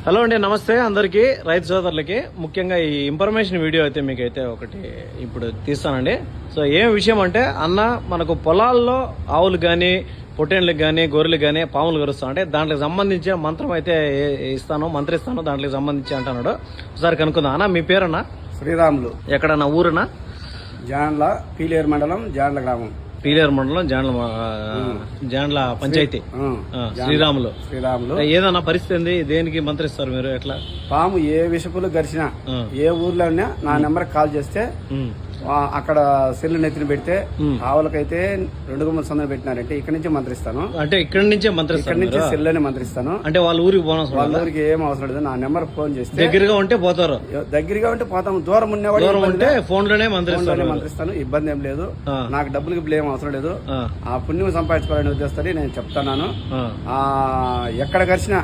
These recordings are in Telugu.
హలో అండి, నమస్తే అందరికీ, రైతు సోదరులకి. ముఖ్యంగా ఈ ఇన్ఫర్మేషన్ వీడియో అయితే మీకైతే ఒకటి ఇప్పుడు తీస్తానండి. సో ఏం విషయం అంటే, అన్న మనకు పొలాల్లో ఆవులు కానీ పొట్టేళ్ళకి కానీ గొర్రెలకు కానీ పాములు కరుస్తాం అంటే దాంట్లోకి సంబంధించిన మంత్రం అయితే మంత్రిస్తాను దాంట్లోకి సంబంధించి అంటున్నాడు. ఒకసారి కనుక్కుందాం. అన్న మీ పేరన్నా? శ్రీరాములు. ఎక్కడన్నా ఊరునా? జాండ్ల పీలేరు మండలం, జాండ్ల గ్రామం. పీలేరు మండలం, జాండ్ల పంచాయతీ. శ్రీరాములు. ఏదన్నా పరిస్థితి ఉంది, దేనికి మంత్రిస్తారు మీరు? ఎట్లా? పాము ఏ విషపులు గరిచినా ఏ ఊర్లో ఉన్నా నా నెంబర్ కాల్ చేస్తే అక్కడ సెల్లు నెత్తిన పెడితే ఆవులకైతే 2 గుమ్మల సందులు పెట్టినారంటే ఇక్కడ నుంచి మంత్రిస్తాను. అంటే ఇక్కడ నుంచే మంత్రిస్తాను, ఇక్కడ నుంచి సెల్లుని మంత్రిస్తాను. అంటే వాళ్ళ ఊరికి పోనవసరం, వాళ్ళ ఊరికి ఏం అవసరం లేదు. నా నెంబర్ ఫోన్ చేస్తే దగ్గరగా ఉంటే పోతారు, దగ్గరగా ఉంటే పోతాము. దూరం ఉన్నవాడు ఫోన్ లోనే మంత్రిస్తాను. ఇబ్బంది ఏం లేదు. నాకు డబ్బులకి బ్లేమ్ అవసరం లేదు. ఆ పుణ్యం సంపాదించుకోవాలని ఉద్దేశిస్తారు. నేను చెప్తున్నాను, ఎక్కడ కలిసినా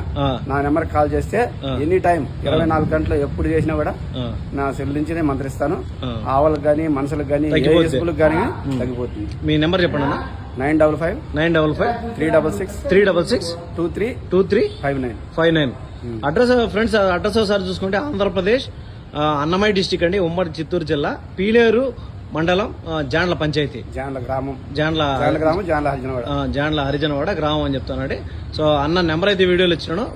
నా నెంబర్ కాల్ చేస్తే ఎనీ టైం 24 గంటలు ఎప్పుడు చేసినా కూడా నా సెల్ నుంచి నేను మంత్రిస్తాను. ఆవులకు గానీ మనుషులకు గానీ గానీ తగ్గిపోతుంది. మీ నెంబర్ చెప్పండి అన్న. 955-366-2359. అడ్రస్ ఫ్రెండ్స్, అడ్రస్ ఒకసారి చూసుకుంటే ఆంధ్రప్రదేశ్ అన్నమయ్య డిస్టిక్ అండి, ఉమ్మడి చిత్తూరు జిల్లా, పీలేరు మండలం, జాండ్ల పంచాయతీ, జాండ్ల గ్రామం, జాండ్ల హరిజనవాడ గ్రామం అని చెప్తానండి. సో అన్న నెంబర్ అయితే వీడియోలో ఇచ్చినాను.